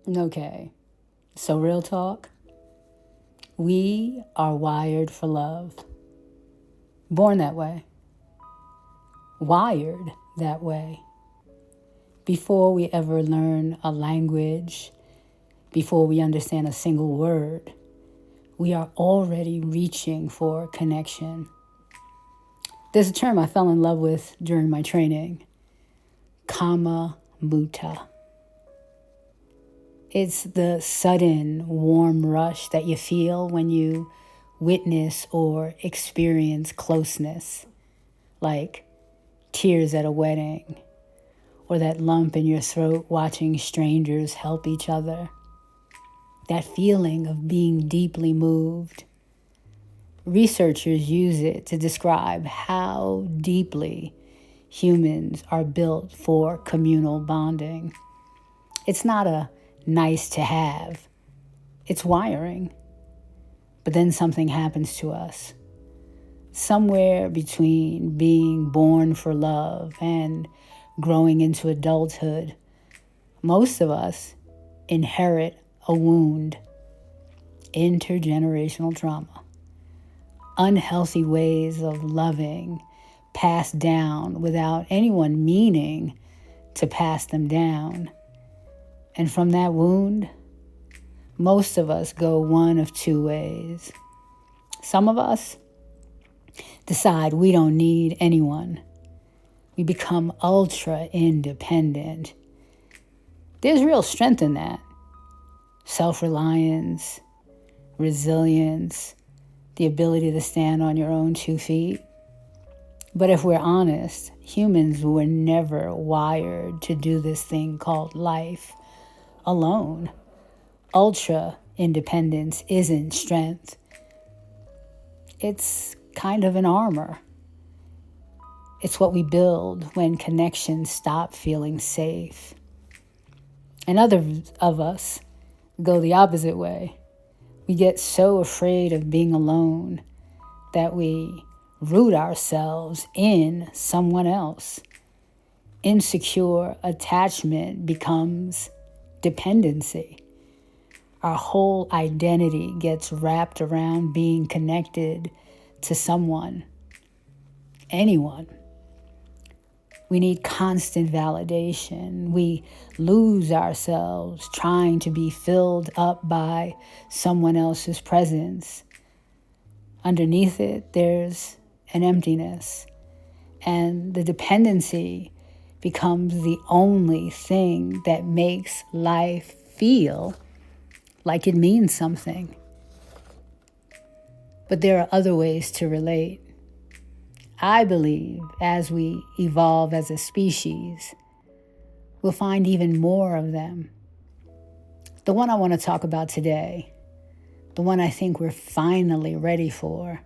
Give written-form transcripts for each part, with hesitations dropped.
Okay, so real talk. We are wired for love. Born that way. Wired that way. Before we ever learn a language, before we understand a single word, we are already reaching for connection. There's a term I fell in love with during my training, kama muta. It's the sudden warm rush that you feel when you witness or experience closeness, like tears at a wedding, or that lump in your throat watching strangers help each other. That feeling of being deeply moved. Researchers use it to describe how deeply humans are built for communal bonding. It's not a nice to have, it's wiring. But then something happens to us. Somewhere between being born for love and growing into adulthood, most of us inherit a wound, intergenerational trauma, unhealthy ways of loving passed down without anyone meaning to pass them down. And from that wound, most of us go one of two ways. Some of us decide we don't need anyone. We become ultra independent. There's real strength in that. Self-reliance, resilience, the ability to stand on your own 2 feet. But if we're honest, humans were never wired to do this thing called life alone. Ultra independence isn't strength. It's kind of an armor. It's what we build when connections stop feeling safe. And others of us go the opposite way. We get so afraid of being alone that we root ourselves in someone else. Insecure attachment becomes dependency. Our whole identity gets wrapped around being connected to someone, anyone. We need constant validation. We lose ourselves trying to be filled up by someone else's presence. Underneath it, there's an emptiness. And the dependency becomes the only thing that makes life feel like it means something. But there are other ways to relate. I believe as we evolve as a species, we'll find even more of them. The one I want to talk about today, the one I think we're finally ready for,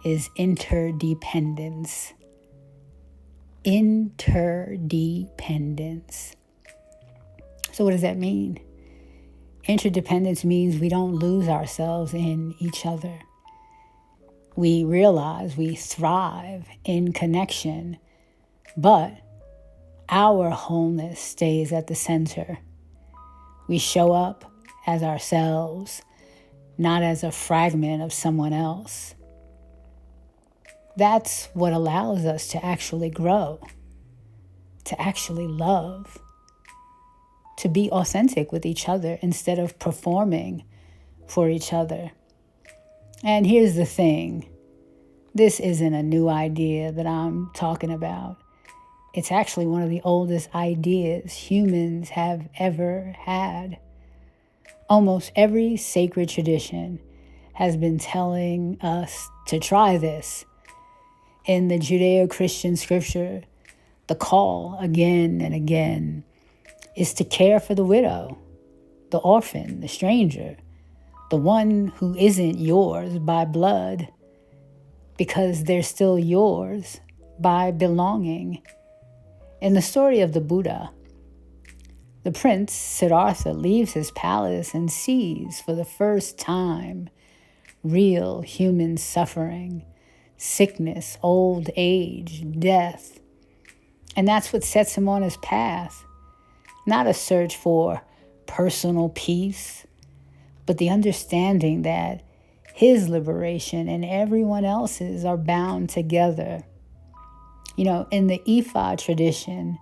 is interdependence. Interdependence. So what does that mean? Interdependence means we don't lose ourselves in each other. We realize we thrive in connection, but our wholeness stays at the center. We show up as ourselves, not as a fragment of someone else. That's what allows us to actually grow, to actually love, to be authentic with each other instead of performing for each other. And here's the thing. This isn't a new idea that I'm talking about. It's actually one of the oldest ideas humans have ever had. Almost every sacred tradition has been telling us to try this. In the Judeo-Christian scripture, the call again and again is to care for the widow, the orphan, the stranger, the one who isn't yours by blood, because they're still yours by belonging. In the story of the Buddha, the prince, Siddhartha, leaves his palace and sees for the first time real human suffering, sickness, old age, death. And that's what sets him on his path. Not a search for personal peace, but the understanding that his liberation and everyone else's are bound together. In the Ifa tradition,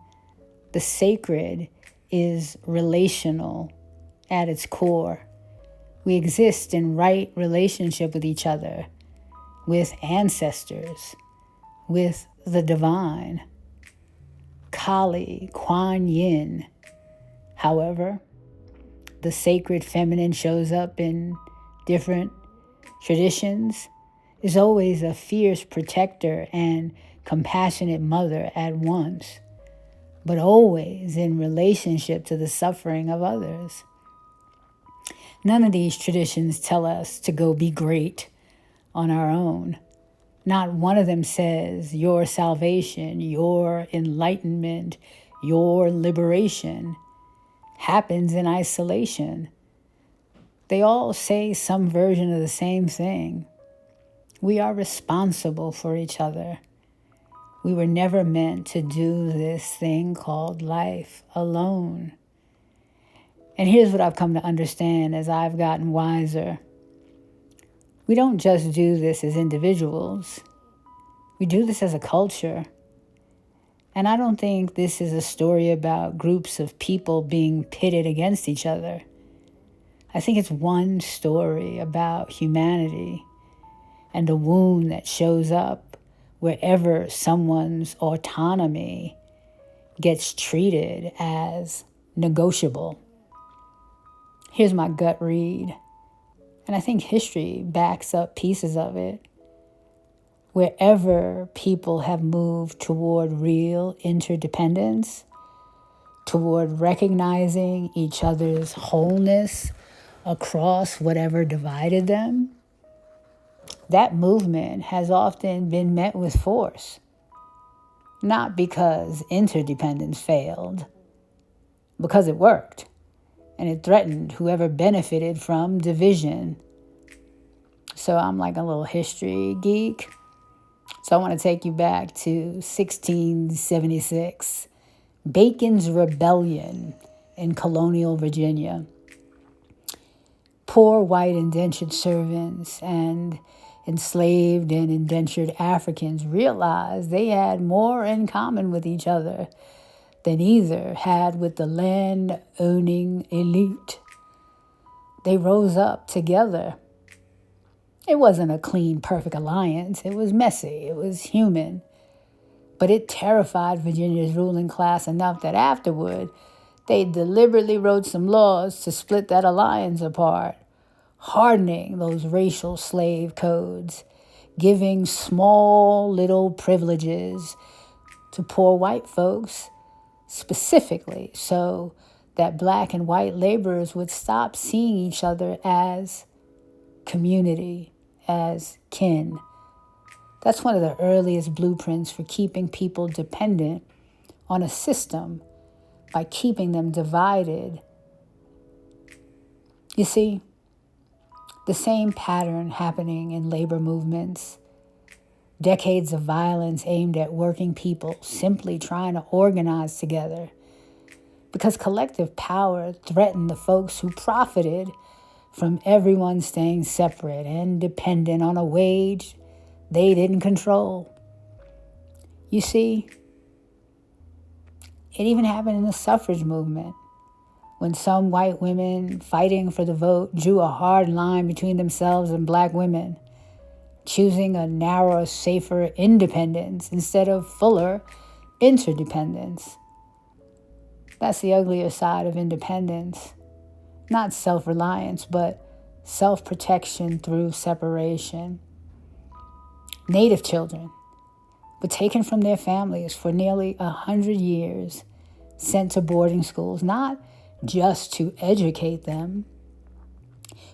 the sacred is relational at its core. We exist in right relationship with each other, with ancestors, with the divine. Kali, Kuan Yin. However, the sacred feminine shows up in different traditions, is always a fierce protector and compassionate mother at once, but always in relationship to the suffering of others. None of these traditions tell us to go be great on our own. Not one of them says your salvation, your enlightenment, your liberation happens in isolation. They all say some version of the same thing. We are responsible for each other. We were never meant to do this thing called life alone. And here's what I've come to understand as I've gotten wiser. We don't just do this as individuals. We do this as a culture. And I don't think this is a story about groups of people being pitted against each other. I think it's one story about humanity and a wound that shows up wherever someone's autonomy gets treated as negotiable. Here's my gut read, and I think history backs up pieces of it. Wherever people have moved toward real interdependence, toward recognizing each other's wholeness across whatever divided them, that movement has often been met with force. Not because interdependence failed, because it worked. And it threatened whoever benefited from division. So I'm like a little history geek. So I want to take you back to 1676, Bacon's Rebellion in colonial Virginia. Poor white indentured servants and enslaved and indentured Africans realized they had more in common with each other than either had with the land-owning elite. They rose up together. It wasn't a clean, perfect alliance. It was messy. It was human. But it terrified Virginia's ruling class enough that afterward, they deliberately wrote some laws to split that alliance apart, hardening those racial slave codes, giving small little privileges to poor white folks, specifically so that black and white laborers would stop seeing each other as community, as kin. That's one of the earliest blueprints for keeping people dependent on a system by keeping them divided. You see, the same pattern happening in labor movements. Decades of violence aimed at working people simply trying to organize together because collective power threatened the folks who profited from everyone staying separate and dependent on a wage they didn't control. You see, it even happened in the suffrage movement when some white women fighting for the vote drew a hard line between themselves and black women, choosing a narrower, safer independence instead of fuller interdependence. That's the uglier side of independence. Not self-reliance, but self-protection through separation. Native children were taken from their families for nearly 100 years, sent to boarding schools, not just to educate them,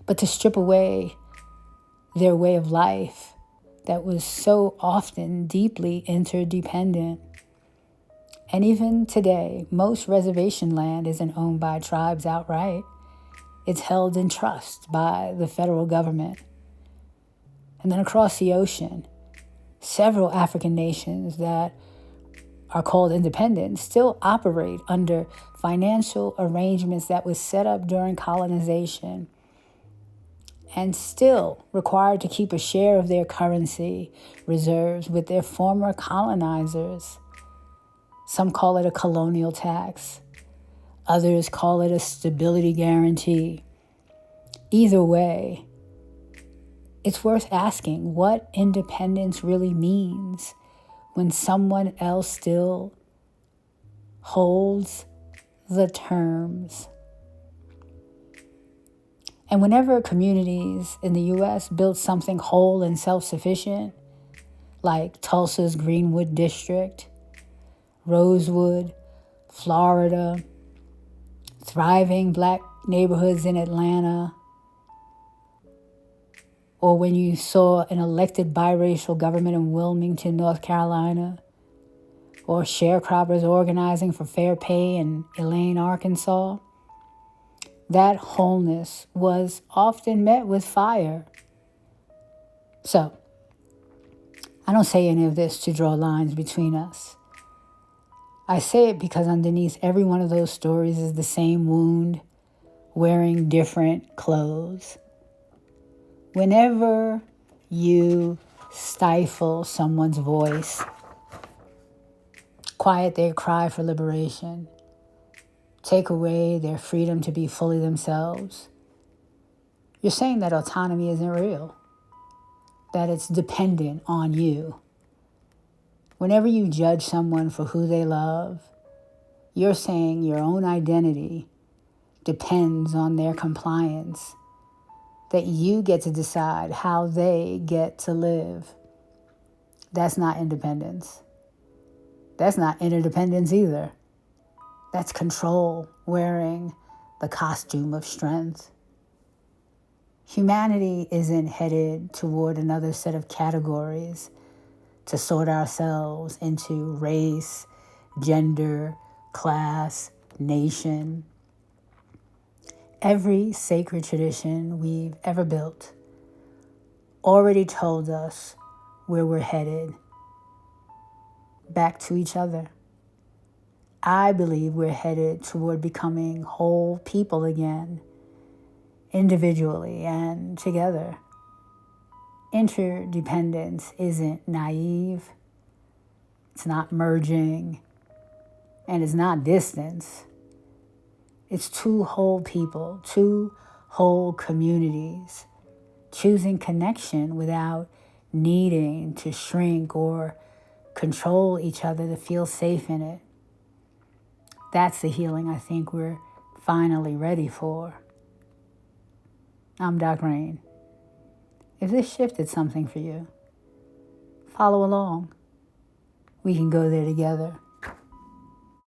but to strip away their way of life that was so often deeply interdependent. And even today, most reservation land isn't owned by tribes outright. It's held in trust by the federal government. And then across the ocean, several African nations that are called independent still operate under financial arrangements that was set up during colonization and still required to keep a share of their currency reserves with their former colonizers. Some call it a colonial tax. Others call it a stability guarantee. Either way, it's worth asking what independence really means when someone else still holds the terms. And whenever communities in the U.S. build something whole and self-sufficient, like Tulsa's Greenwood District, Rosewood, Florida, thriving Black neighborhoods in Atlanta, or when you saw an elected biracial government in Wilmington, North Carolina, or sharecroppers organizing for fair pay in Elaine, Arkansas, that wholeness was often met with fire. So, I don't say any of this to draw lines between us. I say it because underneath every one of those stories is the same wound, wearing different clothes. Whenever you stifle someone's voice, quiet their cry for liberation, take away their freedom to be fully themselves, you're saying that autonomy isn't real, that it's dependent on you. Whenever you judge someone for who they love, you're saying your own identity depends on their compliance, that you get to decide how they get to live. That's not independence. That's not interdependence either. That's control wearing the costume of strength. Humanity isn't headed toward another set of categories to sort ourselves into race, gender, class, nation. Every sacred tradition we've ever built already told us where we're headed, back to each other. I believe we're headed toward becoming whole people again, individually and together. Interdependence isn't naive, it's not merging, and it's not distance. It's two whole people, two whole communities, choosing connection without needing to shrink or control each other to feel safe in it. That's the healing I think we're finally ready for. I'm Doc Rain. If this shifted something for you, follow along. We can go there together.